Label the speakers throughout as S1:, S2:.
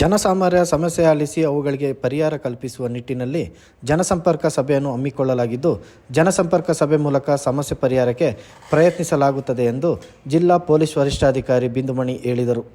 S1: ಜನಸಾಮಾನ್ಯರ ಸಮಸ್ಯೆ ಆಲಿಸಿ ಅವುಗಳಿಗೆ ಪರಿಹಾರ ಕಲ್ಪಿಸುವ ನಿಟ್ಟಿನಲ್ಲಿ ಜನಸಂಪರ್ಕ ಸಭೆಯನ್ನು ಹಮ್ಮಿಕೊಳ್ಳಲಾಗಿದ್ದು, ಜನಸಂಪರ್ಕ ಸಭೆ ಮೂಲಕ ಸಮಸ್ಯೆ ಪರಿಹಾರಕ್ಕೆ ಪ್ರಯತ್ನಿಸಲಾಗುತ್ತದೆ ಎಂದು ಜಿಲ್ಲಾ ಪೊಲೀಸ್ ವರಿಷ್ಠಾಧಿಕಾರಿ ಬಿಂದುಮಣಿ ಹೇಳಿದರು.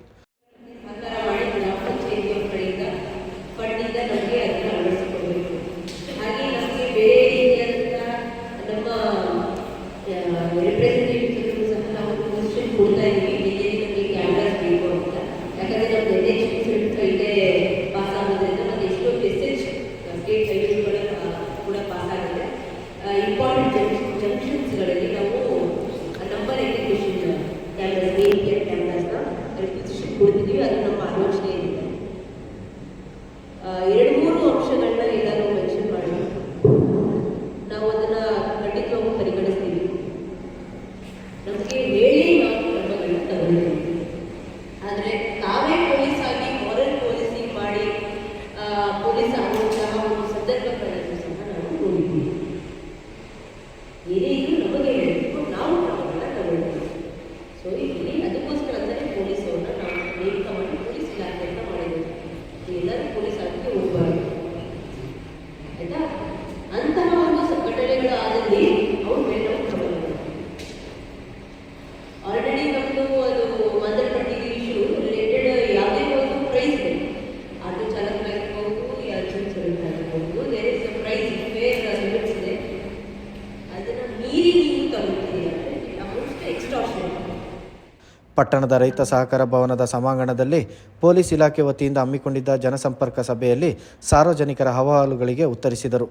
S2: ಇಂಪಾರ್ಟೆಂಟ್ ಜಂಕ್ಷನ್ಸ್ಗಳಲ್ಲಿ ನಾವು ನಂಬರ್ ಎಕ್ಸಿಕ್ಯೂಷನ್ ಕ್ಯಾಮ್ರಾಸ್ APR ಕ್ಯಾಮ್ರಾಸ್ನ ರಿಕ್ವಿಸಿಷನ್ ಕೊಡ್ತಿದ್ದೀವಿ. ಅದು ನಮ್ಮ ಆಲೋಚನೆ ಇದೆ. 2-3 ಅಂಶಗಳನ್ನ ಎಲ್ಲರೂ ಮೆನ್ಷನ್ ಮಾಡಿ ನಾವು ಅದನ್ನು ಖಂಡಿತವಾಗೂ ಪರಿಗಣಿಸ್ತೀವಿ. ನಮಗೆ ಹೇಳಿ ನಾವು ಕ್ರಮಗಳನ್ನ ತಗೊಂಡಿದ್ದೀವಿ. ಆದರೆ ತಾವೇ ಪೊಲೀಸ್ ಆಗಿ ಮಾರಲ್ ಪೊಲೀಸಿಂಗ್ ಮಾಡಿ ಪೊಲೀಸ್ ಆಗುವಂತಹ ಒಂದು ಸಂದರ್ಭಗಳನ್ನು ಸಹ ನಾವು ನೋಡಿದ್ದೀವಿ. ಏನೇ ಇದು ನಮಗೆ ಹೇಳಬೇಕು, ನಾವು ಕ್ರಮಗಳನ್ನ ತಗೊಳ್ತೀವಿ. ಸೊ ಇಲ್ಲಿ ಅದಕ್ಕೋಸ್ಕರ ಅಂದರೆ ಪೊಲೀಸ್ ಅವ್ರನ್ನ ನಾವು ನೇಮಕ ಮಾಡಿ ಪೊಲೀಸ್ ಇಲಾಖೆ ಅಂತ ಮಾಡಿದ್ದೀವಿ. ಎಲ್ಲರೂ ಪೊಲೀಸ್ ಆಗಿ ಹೋಗಬಾರ್ದು, ಆಯ್ತಾ? ಅಂತಹ ಒಂದು ಘಟನೆಗಳು ಆದಲ್ಲಿ ಅವ್ರ ಮೇಲೆ ನಾವು ಕ್ರಮ ಆಲ್ರೆಡಿ ನಮ್ಮದು ಅದು ಮಾದರಪಟ್ಟಿಗೆ ಇಶ್ಯೂ ರಿಲೇಟೆಡ್ ಯಾವುದೇ ಒಂದು ಪ್ರೈಸ್ ಇದೆ. ಆಟೋ ಚಾಲಕರಾಗಿರ್ಬೋದು, ಜೀಪ್ ಚಾಲಕರಾಗಿರ್ಬೋದು, there is a price fare limits ಇದೆ. ಅದನ್ನು ಮೀರಿ ನೀವು ತಗೊಳ್ತೀರಿ ಅಂದರೆ ಅಮೌಂಟ್ ಎಕ್ಸ್ಟ್ರಾಕ್ಷನ್.
S1: ಪಟ್ಟಣದ ರೈತ ಸಹಕಾರ ಭವನದ ಸಭಾಂಗಣದಲ್ಲಿ ಪೊಲೀಸ್ ಇಲಾಖೆ ವತಿಯಿಂದ ಹಮ್ಮಿಕೊಂಡಿದ್ದ ಜನಸಂಪರ್ಕ ಸಭೆಯಲ್ಲಿ ಸಾರ್ವಜನಿಕರ ಅಹವಾಲುಗಳಿಗೆ ಉತ್ತರಿಸಿದರು.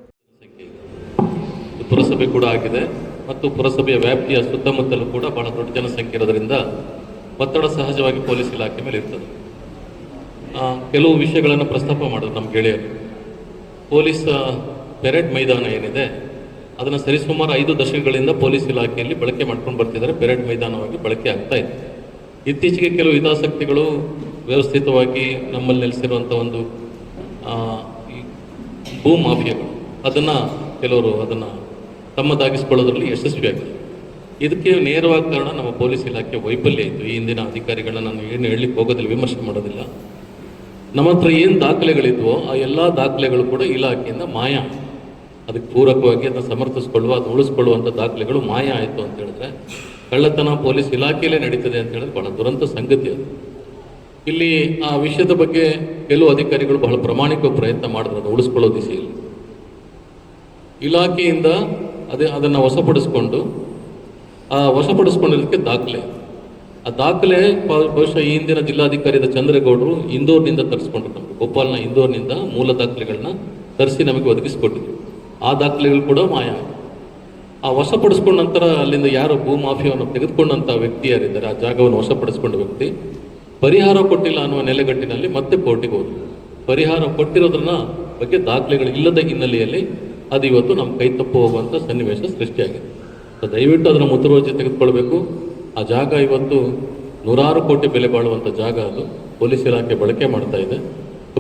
S3: ಪುರಸಭೆ ಕೂಡ ಆಗಿದೆ ಮತ್ತು ಪುರಸಭೆಯ ವ್ಯಾಪ್ತಿಯ ಸುತ್ತಮುತ್ತಲೂ ಕೂಡ ಬಹಳ ದೊಡ್ಡ ಜನಸಂಖ್ಯೆ ಇರೋದ್ರಿಂದ ಒತ್ತಡ ಸಹಜವಾಗಿ ಪೊಲೀಸ್ ಇಲಾಖೆ ಮೇಲೆ ಇರ್ತದೆ. ಕೆಲವು ವಿಷಯಗಳನ್ನು ಪ್ರಸ್ತಾಪ ಮಾಡೋದು ನಮ್ಮ ಗೆಳೆಯರು. ಪೊಲೀಸ್ ಪೆರೇಡ್ ಮೈದಾನ ಏನಿದೆ ಅದನ್ನು ಸರಿಸುಮಾರು 5 ದಶಕಗಳಿಂದ ಪೊಲೀಸ್ ಇಲಾಖೆಯಲ್ಲಿ ಬಳಕೆ ಮಾಡ್ಕೊಂಡು ಬರ್ತಿದ್ದಾರೆ. ಪೆರೇಡ್ ಮೈದಾನವಾಗಿ ಬಳಕೆ ಆಗ್ತಾ ಇದೆ. ಇತ್ತೀಚೆಗೆ ಕೆಲವು ಹಿತಾಸಕ್ತಿಗಳು ವ್ಯವಸ್ಥಿತವಾಗಿ ನಮ್ಮಲ್ಲಿ ನೆಲೆಸಿರುವಂಥ ಒಂದು ಭೂ ಮಾಫಿಯಾಗಳು ಕೆಲವರು ಅದನ್ನು ತಮ್ಮದಾಗಿಸ್ಕೊಳ್ಳೋದ್ರಲ್ಲಿ ಯಶಸ್ವಿಯಾಗಿದೆ. ಇದಕ್ಕೆ ನೇರವಾದ ಕಾರಣ ನಮ್ಮ ಪೊಲೀಸ್ ಇಲಾಖೆ ವೈಫಲ್ಯ ಇತ್ತು. ಈ ಹಿಂದಿನ ಅಧಿಕಾರಿಗಳನ್ನ ನಾನು ಏನು ಹೇಳಲಿಕ್ಕೆ ಹೋಗೋದಿಲ್ಲ, ವಿಮರ್ಶೆ ಮಾಡೋದಿಲ್ಲ. ನಮ್ಮ ಹತ್ರ ಏನು ದಾಖಲೆಗಳಿದ್ವೋ ಆ ಎಲ್ಲ ದಾಖಲೆಗಳು ಕೂಡ ಇಲಾಖೆಯಿಂದ ಮಾಯ. ಅದಕ್ಕೆ ಪೂರಕವಾಗಿ ಅದನ್ನು ಸಮರ್ಥಿಸ್ಕೊಳ್ಳುವ, ಅದು ಉಳಿಸ್ಕೊಳ್ಳುವಂಥ ದಾಖಲೆಗಳು ಮಾಯ ಆಯಿತು ಅಂತ ಹೇಳಿದ್ರೆ ಕಳ್ಳತನ ಪೊಲೀಸ್ ಇಲಾಖೆಯಲ್ಲೇ ನಡೀತದೆ ಅಂತ ಹೇಳಿದ್ರೆ ಬಹಳ ದುರಂತ ಸಂಗತಿ ಅದು. ಇಲ್ಲಿ ಆ ವಿಷಯದ ಬಗ್ಗೆ ಕೆಲವು ಅಧಿಕಾರಿಗಳು ಬಹಳ ಪ್ರಾಮಾಣಿಕ ಪ್ರಯತ್ನ ಮಾಡಿದ್ರು ಅದು ಉಳಿಸ್ಕೊಳ್ಳೋ ದಿಸೆಯಲ್ಲಿ. ಇಲಾಖೆಯಿಂದ ಅದನ್ನು ವಶಪಡಿಸ್ಕೊಂಡಿರೋದಕ್ಕೆ ದಾಖಲೆ. ಆ ದಾಖಲೆ ಬಹುಶಃ ಈ ಹಿಂದಿನ ಜಿಲ್ಲಾಧಿಕಾರಿಯಾದ ಚಂದ್ರೇಗೌಡರು ಇಂದೋರ್ನಿಂದ ತರಿಸ್ಕೊಂಡ್ರು. ನಮಗೆ ಭೋಪಾಲ್ನ ಇಂದೋರ್ನಿಂದ ಮೂಲ ದಾಖಲೆಗಳನ್ನ ತರಿಸಿ ನಮಗೆ ಒದಗಿಸ್ಕೊಟ್ಟಿದ್ರು. ಆ ದಾಖಲೆಗಳು ಕೂಡ ಮಾಯ. ಆ ವಶಪಡಿಸ್ಕೊಂಡ ನಂತರ ಅಲ್ಲಿಂದ ಯಾರು ಭೂ ಮಾಫಿಯಾವನ್ನು ತೆಗೆದುಕೊಂಡಂಥ ವ್ಯಕ್ತಿ ಯಾರಿದ್ದಾರೆ, ಆ ಜಾಗವನ್ನು ವಶಪಡಿಸ್ಕೊಂಡ ವ್ಯಕ್ತಿ ಪರಿಹಾರ ಕೊಟ್ಟಿಲ್ಲ ಅನ್ನುವ ನೆಲೆಗಟ್ಟಿನಲ್ಲಿ ಮತ್ತೆ ಕೋರ್ಟಿಗೆ ಹೋದ್ರು. ಪರಿಹಾರ ಕೊಟ್ಟಿರೋದ್ರನ್ನ ಬಗ್ಗೆ ದಾಖಲೆಗಳು ಇಲ್ಲದ ಹಿನ್ನೆಲೆಯಲ್ಲಿ ಅದು ಇವತ್ತು ನಮ್ಮ ಕೈ ತಪ್ಪು ಹೋಗುವಂಥ ಸನ್ನಿವೇಶ ಸೃಷ್ಟಿಯಾಗಿದೆ. ಸೊ ದಯವಿಟ್ಟು ಅದರ ಮುತುವರ್ಜಿ ತೆಗೆದುಕೊಳ್ಬೇಕು. ಆ ಜಾಗ ಇವತ್ತು 100 ಕೋಟಿ ಬೆಲೆ ಬಾಳುವಂಥ ಜಾಗ. ಅದು ಪೊಲೀಸ್ ಇಲಾಖೆ ಬಳಕೆ ಮಾಡ್ತಾ ಇದೆ.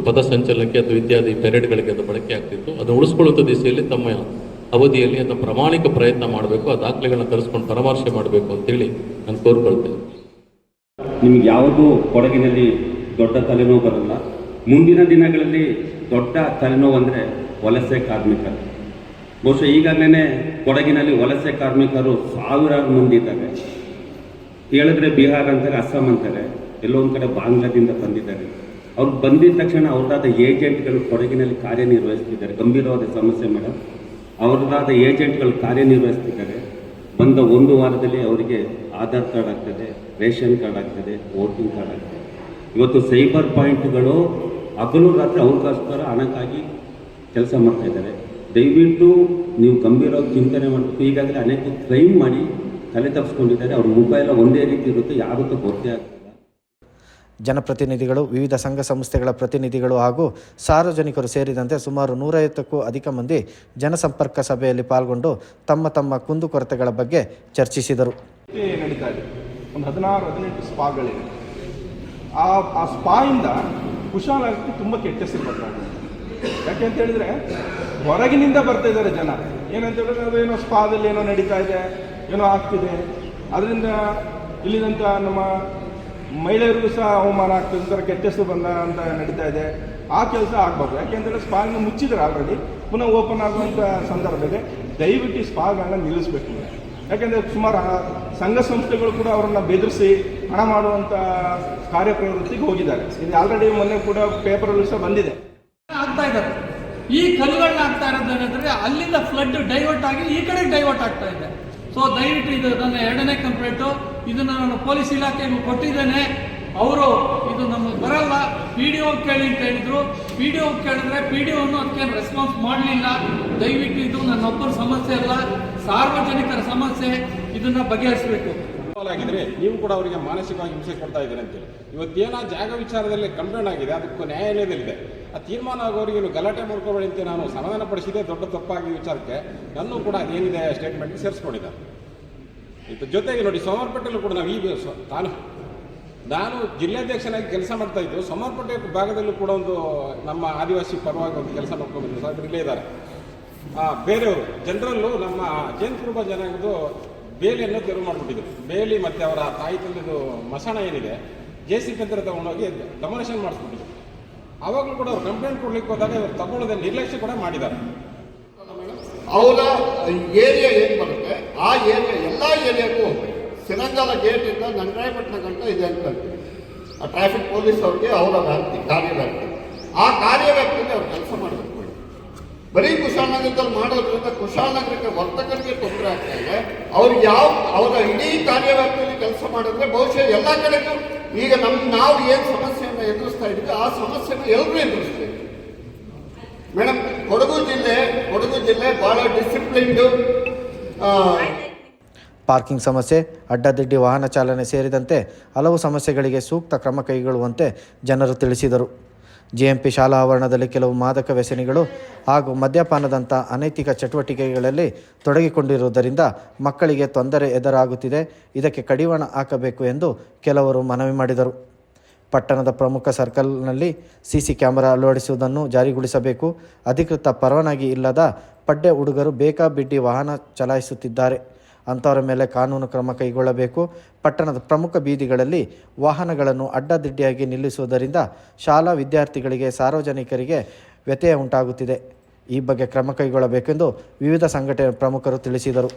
S3: ಪಥ ಸಂಚಲನಕ್ಕೆ ಅಥವಾ ಇತ್ಯಾದಿ ಪೆರೇಡ್ಗಳಿಗೆ ಅದು ಬಳಕೆ ಆಗ್ತಿತ್ತು. ಅದನ್ನು ಉಳಿಸ್ಕೊಳ್ಳುವಂಥ ದಿಸೆಯಲ್ಲಿ ತಮ್ಮ ಅವಧಿಯಲ್ಲಿ ಅದನ್ನು ಪ್ರಾಮಾಣಿಕ ಪ್ರಯತ್ನ ಮಾಡಬೇಕು. ಆ ದಾಖಲೆಗಳನ್ನ ತರಿಸ್ಕೊಂಡು ಪರಾಮರ್ಶೆ ಮಾಡಬೇಕು ಅಂತೇಳಿ ನಾನು ಕೋರ್ಕೊಳ್ತೇನೆ.
S4: ನಿಮ್ಗೆ ಯಾವುದೂ ಕೊಡಗಿನಲ್ಲಿ ದೊಡ್ಡ ತಲೆನೋವು ಬರಲ್ಲ. ಮುಂದಿನ ದಿನಗಳಲ್ಲಿ ದೊಡ್ಡ ತಲೆನೋವು ಅಂದರೆ ವಲಸೆ ಕಾರ್ಮಿಕರು. ಬಹುಶಃ ಈಗಾಗಲೇ ಕೊಡಗಿನಲ್ಲಿ ವಲಸೆ ಕಾರ್ಮಿಕರು ಸಾವಿರಾರು ಮಂದಿ ಇದ್ದಾರೆ. ಹೇಳಿದ್ರೆ ಬಿಹಾರ ಅಂತಾರೆ, ಅಸ್ಸಾಂ ಅಂತಾರೆ, ಎಲ್ಲೋ ಒಂದು ಕಡೆ ಬಾಂಗ್ಲಾದಿಂದ ಬಂದಿದ್ದಾರೆ. ಅವ್ರು ಬಂದಿದ ತಕ್ಷಣ ಅವ್ರದ್ದಾದ ಏಜೆಂಟ್ಗಳು ಕೊಡಗಿನಲ್ಲಿ ಕಾರ್ಯನಿರ್ವಹಿಸ್ತಿದ್ದಾರೆ. ಗಂಭೀರವಾದ ಸಮಸ್ಯೆ ಮೇಡಮ್. ಅವ್ರದ್ದಾದ ಏಜೆಂಟ್ಗಳು ಕಾರ್ಯನಿರ್ವಹಿಸ್ತಿದ್ದಾರೆ. ಬಂದ 1 ವಾರದಲ್ಲಿ ಅವರಿಗೆ ಆಧಾರ್ ಕಾರ್ಡ್ ಆಗ್ತದೆ, ರೇಷನ್ ಕಾರ್ಡ್ ಆಗ್ತದೆ, ವೋಟಿಂಗ್ ಕಾರ್ಡ್ ಆಗ್ತದೆ. ಇವತ್ತು ಸೈಬರ್ ಪಾಯಿಂಟ್ಗಳು ಹಗಲು ರಾತ್ರಿ ಅವ್ರಿಗೋಸ್ಕರ ಹಣಕ್ಕಾಗಿ ಕೆಲಸ ಮಾಡ್ತಾ ಇದ್ದಾರೆ. ದಯವಿಟ್ಟು ನೀವು ಗಂಭೀರವಾಗಿ ಚಿಂತನೆ ಮಾಡಬೇಕು. ಈಗಾಗಲೇ ಅನೇಕ ಕ್ರೈಮ್ ಮಾಡಿ ತಲೆ ತಪ್ಪಿಸ್ಕೊಂಡಿದ್ದಾರೆ. ಅವ್ರ ಮುಖ ಎಲ್ಲ ಒಂದೇ ರೀತಿ ಇರುತ್ತೆ, ಯಾವತ್ತೂ ಗೊತ್ತೇ ಆಗ್ತದೆ.
S1: ಜನಪ್ರತಿನಿಧಿಗಳು, ವಿವಿಧ ಸಂಘ ಸಂಸ್ಥೆಗಳ ಪ್ರತಿನಿಧಿಗಳು ಹಾಗೂ ಸಾರ್ವಜನಿಕರು ಸೇರಿದಂತೆ ಸುಮಾರು 150ಕ್ಕೂ ಅಧಿಕ ಮಂದಿ ಜನಸಂಪರ್ಕ ಸಭೆಯಲ್ಲಿ ಪಾಲ್ಗೊಂಡು ತಮ್ಮ ತಮ್ಮ ಕುಂದುಕೊರತೆಗಳ ಬಗ್ಗೆ ಚರ್ಚಿಸಿದರು.
S5: ನಡೀತಾ ಇದೆ. ಒಂದು 16-18 ಸ್ಪಾಗಳಿವೆ. ಆ ಸ್ಪಾಯಿಂದ ಕುಶಾಲಕ್ಕೆ ತುಂಬ ಕೆಟ್ಟ ಹೆಸರು ಬರ್ತಾ ಇದೆ. ಯಾಕೆ ಅಂತ ಹೇಳಿದ್ರೆ ಹೊರಗಿನಿಂದ ಬರ್ತಾ ಇದ್ದಾರೆ ಜನ. ಏನಂತ ಹೇಳಿದ್ರೆ ಅದೇನೋ ಸ್ಪಾದಲ್ಲಿ ಏನೋ ನಡೀತಾ ಇದೆ, ಏನೋ ಆಗ್ತಿದೆ, ಅದರಿಂದ ಇಲ್ಲಿದಂಥ ನಮ್ಮ ಮಹಿಳೆಯರಿಗೂ ಸಹ ಅವಮಾನ ಆಗ್ತದೆ, ಒಂಥರ ಕೆಟ್ಟ ಹೆಸರು ಬಂದ ಅಂತ ನಡೀತಾ ಇದೆ. ಆ ಕೆಲಸ ಆಗಬಾರ್ದು. ಯಾಕೆಂದರೆ ಸ್ಪಾಗಳನ್ನ ಮುಚ್ಚಿದ್ರೆ ಆಲ್ರೆಡಿ ಪುನಃ ಓಪನ್ ಆಗುವಂಥ ಸಂದರ್ಭದಲ್ಲಿ ದಯವಿಟ್ಟು ಈ ಸ್ಪಾಗಳನ್ನ ನಿಲ್ಲಿಸಬೇಕು. ಯಾಕೆಂದರೆ ಸುಮಾರು ಸಂಘ ಸಂಸ್ಥೆಗಳು ಕೂಡ ಅವರನ್ನು ಬೆದರಿಸಿ ಹಣ ಮಾಡುವಂಥ ಕಾರ್ಯಪ್ರವೃತ್ತಿಗೆ ಹೋಗಿದ್ದಾರೆ. ಇದು ಆಲ್ರೆಡಿ ಮೊನ್ನೆ ಕೂಡ ಪೇಪರಲ್ಲೂ ಸಹ ಬಂದಿದೆ.
S6: ಆಗ್ತಾ ಇದ್ದಾರೆ. ಈ ಕಲ್ಲುಗಳನ್ನ ಆಗ್ತಾ ಇರೋದೇನೆಂದರೆ ಅಲ್ಲಿಂದ ಫ್ಲಡ್ ಡೈವರ್ಟ್ ಆಗಿ ಈ ಕಡೆ ಡೈವರ್ಟ್ ಆಗ್ತಾ ಇದೆ. ಸೊ ದಯವಿಟ್ಟು ಇದು ನನ್ನ 2ನೇ ಕಂಪ್ಲೇಂಟು. ಇದನ್ನು ನಾನು ಪೊಲೀಸ್ ಇಲಾಖೆಗೂ ಕೊಟ್ಟಿದ್ದೇನೆ. ಅವರು ಇದು ನಮಗೆ ಬರಲ್ಲ, ಪಿ ಡಿ ಒ ಕೇಳಿ ಅಂತ ಹೇಳಿದ್ರು. ಪಿ ಡಿ ಒ ಕೇಳಿದ್ರೆ ಪಿ ಡಿ ಒನು ಅದಕ್ಕೆ ರೆಸ್ಪಾನ್ಸ್ ಮಾಡಲಿಲ್ಲ. ದಯವಿಟ್ಟು ಇದು ನನ್ನೊಬ್ಬರ ಸಮಸ್ಯೆ ಅಲ್ಲ, ಸಾರ್ವಜನಿಕರ ಸಮಸ್ಯೆ. ಇದನ್ನು ಬಗೆಹರಿಸಬೇಕು.
S7: ಆಗಿದ್ರೆ ನೀವು ಕೂಡ ಅವರಿಗೆ ಮಾನಸಿಕವಾಗಿ ಹಿಂಸೆ ಕೊಡ್ತಾ ಇದ್ದೀರಿ ಅಂತೇಳಿ ಇವತ್ತೇನ ಜಾಗ ವಿಚಾರದಲ್ಲಿ ಕಂಪ್ಲೇಂಟ್ ಆಗಿದೆ, ಅದಕ್ಕೂ ನ್ಯಾಯಾಲಯದಲ್ಲಿದೆ. ಆ ತೀರ್ಮಾನ ಆಗೋರಿಗೆ ನೀವು ಗಲಾಟೆ ಮಾಡ್ಕೋಬೇಡಿ ಅಂತ ನಾನು ಸಮಾಧಾನ ಪಡಿಸಿದೆ. ದೊಡ್ಡ ತಪ್ಪಾಗಿ ವಿಚಾರಕ್ಕೆ ನನ್ನೂ ಕೂಡ ಅದೇನಿದೆ ಸ್ಟೇಟ್ಮೆಂಟ್ಗೆ ಸೇರಿಸ್ಕೊಂಡಿದ್ದಾರೆ. ಇದ್ರ ಜೊತೆಗೆ ನೋಡಿ, ಸೋಮವಾರಪೇಟೆಯಲ್ಲೂ ಕೂಡ ನಾವು ಈಗ ನಾನು ಜಿಲ್ಲಾಧ್ಯಕ್ಷನಾಗಿ ಕೆಲಸ ಮಾಡ್ತಾ ಇದ್ದು, ಸೋಮವಾರಪೇಟೆ ಭಾಗದಲ್ಲೂ ಕೂಡ ಒಂದು ನಮ್ಮ ಆದಿವಾಸಿ ಪರವಾಗಿ ಒಂದು ಕೆಲಸ ಮಾಡ್ಕೊಂಡಿದ್ದು ಸಾಹೇಬರು ಇಲ್ಲೇ ಇದ್ದಾರೆ. ಬೇರೆಯವರು ಜನರಲ್ಲೂ ನಮ್ಮ ಜೈನ್ ಕುರುಬ ಜನಾಂಗದ್ದು ಬೇಲಿಯನ್ನು ತೆರವು ಮಾಡಿಬಿಟ್ಟಿದ್ರು. ಬೇಲಿ ಮತ್ತು ಅವರ ತಾಯಿ ತಂದೆದು ಮಸಾಣ ಏನಿದೆ JCB ಯಂತ್ರ ತಗೊಂಡೋಗಿ ಡೊಮಿನೇಷನ್ ಮಾಡಿಸ್ಬಿಟ್ಟಿದ್ರು. ಆವಾಗಲೂ ಕೂಡ ಅವ್ರು ಕಂಪ್ಲೇಂಟ್ ಕೊಡ್ಲಿಕ್ಕೆ ಹೋದಾಗ ಇವರು ತಗೊಳ್ಳೋದೇ ನಿರ್ಲಕ್ಷ್ಯ ಕೂಡ ಮಾಡಿದ್ದಾರೆ.
S8: ಅವರ ಏರಿಯಾ ಏನು ಬರುತ್ತೆ ಆ ಏರಿಯಾ ಎಲ್ಲ ಏರಿಯಾಗೂ ಹೋಗ್ಬೇಕು. ಸಿರಂಗಾಲ ಗೇಟಿಂದ ನಂಗರಾಯಪಟ್ಟಣ ಗಂಟ ಇದೆ ಅಂತ ಆ ಟ್ರಾಫಿಕ್ ಪೊಲೀಸ್ ಅವ್ರಿಗೆ ಅವರ ವ್ಯಾಪ್ತಿ ಕಾರ್ಯವ್ಯಾಪ್ತಿ, ಆ ಕಾರ್ಯವ್ಯಾಪ್ತಿಯಲ್ಲಿ ಅವ್ರು ಕೆಲಸ ಮಾಡಬೇಕು. ಬರೀ ಕುಶಾಲನಗರದಲ್ಲಿ ಮಾಡೋದ್ರಿಂದ ಕುಶಾಲನಗರಕ್ಕೆ ವರ್ತಕರಿಗೆ ತೊಂದರೆ ಆಗ್ತಾ ಇದೆ. ಅವ್ರಿಗೆ ಅವರ ಇಡೀ ಕಾರ್ಯವ್ಯಾಪ್ತಿಯಲ್ಲಿ ಕೆಲಸ ಮಾಡಿದ್ರೆ ಬಹುಶಃ ಎಲ್ಲ ಕಡೆಗೂ ಈಗ ನಾವು ಏನು ಸಮಸ್ಯೆಯನ್ನು ಎದುರಿಸ್ತಾ ಇದ್ದೀವಿ ಆ ಸಮಸ್ಯೆಯನ್ನು ಎಲ್ಲರೂ ಎದುರಿಸ್ತೀವಿ. ಮೇಡಮ್, ಕೊಡಗು ಜಿಲ್ಲೆ ಭಾಳ ಡಿಸಿಪ್ಲಿನ್ಡು.
S1: ಪಾರ್ಕಿಂಗ್ ಸಮಸ್ಯೆ, ಅಡ್ಡದಿಡ್ಡಿ ವಾಹನ ಚಾಲನೆ ಸೇರಿದಂತೆ ಹಲವು ಸಮಸ್ಯೆಗಳಿಗೆ ಸೂಕ್ತ ಕ್ರಮ ಕೈಗೊಳ್ಳುವಂತೆ ಜನರು ತಿಳಿಸಿದರು. JMP ಶಾಲಾ ಆವರಣದಲ್ಲಿ ಕೆಲವು ಮಾದಕ ವ್ಯಸನಿಗಳು ಹಾಗೂ ಮದ್ಯಪಾನದಂಥ ಅನೈತಿಕ ಚಟುವಟಿಕೆಗಳಲ್ಲಿ ತೊಡಗಿಕೊಂಡಿರುವುದರಿಂದ ಮಕ್ಕಳಿಗೆ ತೊಂದರೆ ಎದುರಾಗುತ್ತಿದೆ. ಇದಕ್ಕೆ ಕಡಿವಾಣ ಹಾಕಬೇಕು ಎಂದು ಕೆಲವರು ಮನವಿ ಮಾಡಿದರು. ಪಟ್ಟಣದ ಪ್ರಮುಖ ಸರ್ಕಲ್ನಲ್ಲಿ CC ಕ್ಯಾಮೆರಾ ಅಳವಡಿಸುವುದನ್ನು ಜಾರಿಗೊಳಿಸಬೇಕು. ಅಧಿಕೃತ ಪರವಾನಗಿ ಇಲ್ಲದ ಪಡ್ಡೆ ಹುಡುಗರು ಬೇಕಾಬಿಡ್ಡಿ ವಾಹನ ಚಲಾಯಿಸುತ್ತಿದ್ದಾರೆ. ಅಂಥವರ ಮೇಲೆ ಕಾನೂನು ಕ್ರಮ ಕೈಗೊಳ್ಳಬೇಕು. ಪಟ್ಟಣದ ಪ್ರಮುಖ ಬೀದಿಗಳಲ್ಲಿ ವಾಹನಗಳನ್ನು ಅಡ್ಡದಿಡ್ಡಿಯಾಗಿ ನಿಲ್ಲಿಸುವುದರಿಂದ ಶಾಲಾ ವಿದ್ಯಾರ್ಥಿಗಳಿಗೆ, ಸಾರ್ವಜನಿಕರಿಗೆ ವ್ಯತ್ಯಯ ಉಂಟಾಗುತ್ತಿದೆ. ಈ ಬಗ್ಗೆ ಕ್ರಮ ಕೈಗೊಳ್ಳಬೇಕೆಂದು ವಿವಿಧ ಸಂಘಟನೆ ಪ್ರಮುಖರು ತಿಳಿಸಿದರು.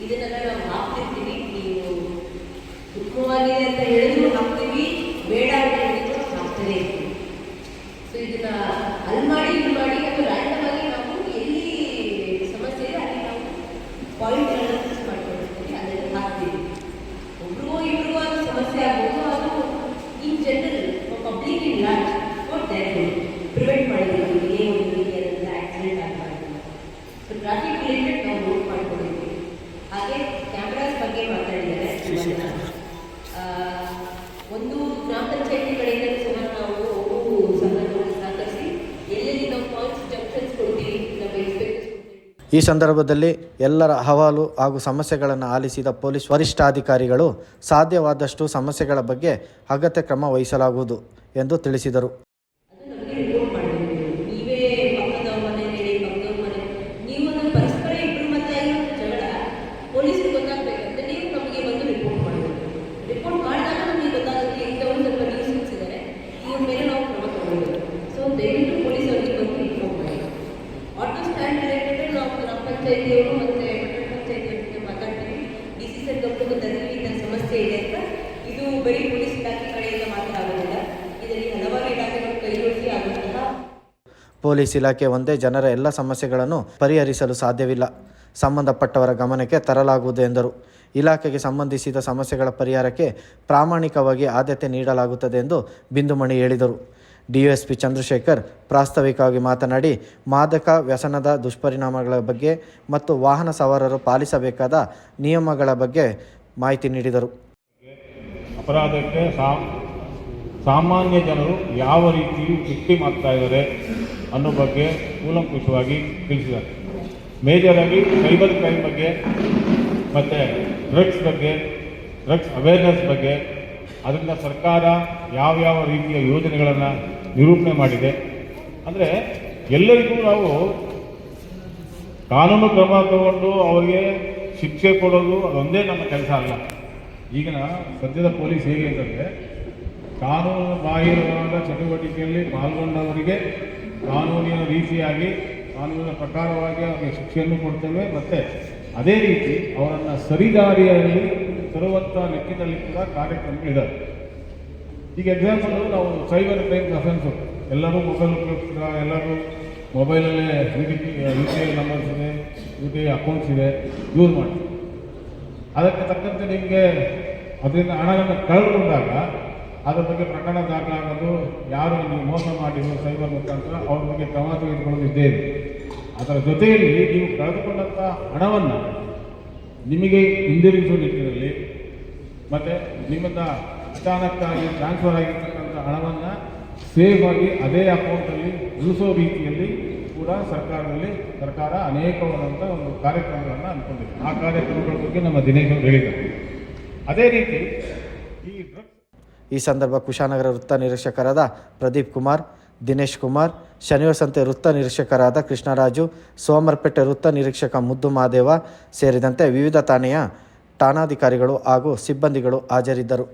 S2: ಇದನ್ನೆಲ್ಲ ನಾವು ಹಾಕ್ತಿರ್ತೀವಿ. ನೀವು ಉತ್ತಮವಾಗಿದೆ ಅಂತ ಹೇಳಿದ್ರು ಹಾಕ್ತೀವಿ, ಬೇಡ ಅಂತ ಹೇಳಿದ್ರು ಹಾಕ್ತಾನೆ ಇರ್ತೀವಿ. ಸೊ ಇದನ್ನ ಅಲ್ಲಿ ಮಾಡಿ ಅಥವಾ ರ್ಯಾಂಡಮ್ ಆಗಿ ನಾವು ಎಲ್ಲಿ ಸಮಸ್ಯೆ ಇದೆ ಅಲ್ಲಿ ನಾವು ಪಾಯಿಂಟ್ಗಳನ್ನು ಫಿಕ್ಸ್ ಮಾಡ್ಕೊಂಡಿರ್ತೀವಿ, ಅದನ್ನು ಹಾಕ್ತೀವಿ. ಒಬ್ರಿಗೂ ಇಬ್ರಿಗೂ ಅದು ಸಮಸ್ಯೆ ಆಗ್ಬೋದು. ಅದು in general public in large prevent ಮಾಡಿದ್ದೀವಿ. ಏನು ರೀತಿಯಾದಂಥ ಆಕ್ಸಿಡೆಂಟ್ ಆಗಬಾರ್ದು. ಸೊ ಟ್ರಾಫಿಕ್ ರಿಲೇಟೆಡ್ ನಾವು ನೋಟ್ ಮಾಡ್ಕೊಂಡಿದ್ದೀವಿ. ಹಾಗೆ ಕ್ಯಾಮ್ರಾಸ್ ಬಗ್ಗೆ ಮಾತಾಡಿದ್ದಾರೆ. ಒಂದು ಗ್ರಾಮ ಪಂಚಾಯತಿ ಕಡೆಯಿಂದ ಸಹ ನಾವು ಸಂಘಟನೆ ಸಹಕರಿಸಿ ಎಲ್ಲೆಲ್ಲಿ ನಾವು ಪಾಯಿಂಟ್ಸ್ ಜಂಕ್ಷನ್ಸ್ ಕೊಡ್ತೀವಿ, ನಮ್ಮ ಇನ್ಸ್ಪೆಕ್ಟರ್ಸ್ ಕೊಡ್ತೀವಿ.
S1: ಈ ಸಂದರ್ಭದಲ್ಲಿ ಎಲ್ಲರ ಅಹವಾಲು ಹಾಗೂ ಸಮಸ್ಯೆಗಳನ್ನು ಆಲಿಸಿದ ಪೊಲೀಸ್ ವರಿಷ್ಠಾಧಿಕಾರಿಗಳು ಸಾಧ್ಯವಾದಷ್ಟು ಸಮಸ್ಯೆಗಳ ಬಗ್ಗೆ ಅಗತ್ಯ ಕ್ರಮ ವಹಿಸಲಾಗುವುದು ಎಂದು ತಿಳಿಸಿದರು.
S2: ಪಂಚಾಯತಿಯವರು ಮತ್ತು ಪಟ್ಟಣ ಪಂಚಾಯತಿಯವ್ರ ಜೊತೆ ಮಾತಾಡ್ತೀವಿ. DC ಸರ್ ಗಮನಕ್ಕೆ ತಂದಿವಿ ಇಂಥ ಸಮಸ್ಯೆ ಇದೆ ಅಂತ. ಇದು ಬರೀ ಪೊಲೀಸ್ ಇಲಾಖೆ ಕಡೆಯಿಂದ ಮಾತ್ರ ಆಗೋದಿಲ್ಲ, ಇದರಲ್ಲಿ ಹಲವಾರು ಇಲಾಖೆಗಳು ಕೈಗೊಳಿಸಿ ಆಗುವಂತಹ.
S1: ಪೊಲೀಸ್ ಇಲಾಖೆ ಒಂದೇ ಜನರ ಎಲ್ಲ ಸಮಸ್ಯೆಗಳನ್ನು ಪರಿಹರಿಸಲು ಸಾಧ್ಯವಿಲ್ಲ, ಸಂಬಂಧಪಟ್ಟವರ ಗಮನಕ್ಕೆ ತರಲಾಗುವುದು ಎಂದರು. ಇಲಾಖೆಗೆ ಸಂಬಂಧಿಸಿದ ಸಮಸ್ಯೆಗಳ ಪರಿಹಾರಕ್ಕೆ ಪ್ರಾಮಾಣಿಕವಾಗಿ ಆದ್ಯತೆ ನೀಡಲಾಗುತ್ತದೆ ಎಂದು ಬಿಂದುಮಣಿ ಹೇಳಿದರು. DSP ಚಂದ್ರಶೇಖರ್ ಪ್ರಾಸ್ತಾವಿಕವಾಗಿ ಮಾತನಾಡಿ ಮಾದಕ ವ್ಯಸನದ ದುಷ್ಪರಿಣಾಮಗಳ ಬಗ್ಗೆ ಮತ್ತು ವಾಹನ ಸವಾರರು ಪಾಲಿಸಬೇಕಾದ ನಿಯಮಗಳ ಬಗ್ಗೆ ಮಾಹಿತಿ ನೀಡಿದರು.
S9: ಅಪರಾಧಕ್ಕೆ ಸಾಮಾನ್ಯ ಜನರು ಯಾವ ರೀತಿ ವಿಕ್ಟಿಮ್ ಆಗ್ತಾ ಇದ್ದಾರೆ ಅನ್ನೋ ಬಗ್ಗೆ ಕೂಲಂಕುಷವಾಗಿ ತಿಳಿಸಿದ್ದಾರೆ. ಮೇಜರ್ ಆಗಿ ಸೈಬರ್ ಕ್ರೈಮ್ ಬಗ್ಗೆ ಮತ್ತು ಡ್ರಗ್ಸ್ ಬಗ್ಗೆ ಡ್ರಗ್ಸ್ ಅವೇರ್ನೆಸ್ ಬಗ್ಗೆ, ಅದರಿಂದ ಸರ್ಕಾರ ಯಾವ್ಯಾವ ರೀತಿಯ ಯೋಜನೆಗಳನ್ನು ನಿರೂಪಣೆ ಮಾಡಿದೆ. ಅಂದರೆ ಎಲ್ಲರಿಗೂ ನಾವು ಕಾನೂನು ಕ್ರಮ ತಗೊಂಡು ಅವರಿಗೆ ಶಿಕ್ಷೆ ಕೊಡೋದು ಅದೊಂದೇ ನಮ್ಮ ಕೆಲಸ ಅಲ್ಲ. ಈಗಿನ ಸದ್ಯದ ಪೊಲೀಸ್ ಹೇಗೆ ಅಂತಂದರೆ, ಕಾನೂನು ಬಾಹಿರವಾದ ಚಟುವಟಿಕೆಯಲ್ಲಿ ಪಾಲ್ಗೊಂಡವರಿಗೆ ಕಾನೂನಿನ ರೀತಿಯಾಗಿ ಕಾನೂನಿನ ಪ್ರಕಾರವಾಗಿ ಅವರಿಗೆ ಶಿಕ್ಷೆಯನ್ನು ಕೊಡ್ತೇವೆ, ಮತ್ತು ಅದೇ ರೀತಿ ಅವರನ್ನು ಸರಿದಾರಿಯಲ್ಲಿ ತರುವಂಥ ನಿಟ್ಟಿನಲ್ಲಿ ಕೂಡ ಕಾರ್ಯಕ್ರಮಗಳಿದ್ದಾವೆ. ಈಗ ಎಕ್ಸಾಂಪಲ್ ನಾವು ಸೈಬರ್ ಕ್ರೈಮ್ಸ್ ಅಫೆನ್ಸು, ಎಲ್ಲರೂ ಮೊಬೈಲ್ ಉಪಯೋಗಿಸ್ತಾರೆ, ಎಲ್ಲರೂ ಮೊಬೈಲಲ್ಲೇ UPI ನಂಬರ್ಸ್ ಇದೆ, UPI ಅಕೌಂಟ್ಸ್ ಇದೆ, ಯೂಸ್ ಮಾಡಿ. ಅದಕ್ಕೆ ತಕ್ಕಂತೆ ನಿಮಗೆ ಅದರಿಂದ ಹಣವನ್ನು ಕಳೆದುಕೊಂಡಾಗ ಅದರ ಬಗ್ಗೆ ಪ್ರಕರಣ ದಾಖಲಾಗೋದು, ಯಾರು ನಿಮಗೆ ಮೋಸ ಮಾಡಿದ್ರು ಸೈಬರ್ ಮುಖಾಂತರ ಅವ್ರ ಬಗ್ಗೆ ಕ್ರಮ ತೆಗೆದುಕೊಳ್ಳೋದು ಇದ್ದೇ ಇದೆ. ಅದರ ಜೊತೆಯಲ್ಲಿ ನೀವು ಕಳೆದುಕೊಂಡಂಥ ಹಣವನ್ನು ನಿಮಗೆ ಹಿಂದಿರುಗಿಸುವ ನಿಟ್ಟಿನಲ್ಲಿ ಮತ್ತು ನಿಮ್ಮಿಂದ ಅಚಾನಕ್ಕಾಗಿ ಟ್ರಾನ್ಸ್ಫರ್ ಆಗಿರ್ತಕ್ಕಂಥ ಹಣವನ್ನು ಸೇಫಾಗಿ ಅದೇ ಅಕೌಂಟಲ್ಲಿ ಉಳಿಸೋ ರೀತಿಯಲ್ಲಿ ಕೂಡ ಸರ್ಕಾರ ಅನೇಕವಾದಂಥ ಒಂದು ಕಾರ್ಯಕ್ರಮಗಳನ್ನು ಅಂದ್ಕೊಂಡಿದೆ. ಆ ಕಾರ್ಯಕ್ರಮಗಳ ಬಗ್ಗೆ ನಮ್ಮ ದಿನೇಶ್ ಅವರು ಹೇಳಿದ್ದಾರೆ. ಅದೇ ರೀತಿ ಈ ಡ್ರಗ್ಸ್
S1: ಈ ಸಂದರ್ಭ ಕುಶಾನಗರ ವೃತ್ತ ನಿರೀಕ್ಷಕರಾದ ಪ್ರದೀಪ್ ಕುಮಾರ್, ದಿನೇಶ್ ಕುಮಾರ್, ಶನಿವಸಂತೆ ವೃತ್ತ ನಿರೀಕ್ಷಕರಾದ ಕೃಷ್ಣರಾಜು, ಸೋಮರ್ಪೇಟೆ ವೃತ್ತ ನಿರೀಕ್ಷಕ ಮುದ್ದು ಮಾದೇವ ಸೇರಿದಂತೆ ವಿವಿಧ ಠಾಣೆಯ ಠಾಣಾಧಿಕಾರಿಗಳು ಹಾಗೂ ಸಿಬ್ಬಂದಿಗಳು ಹಾಜರಿದ್ದರು.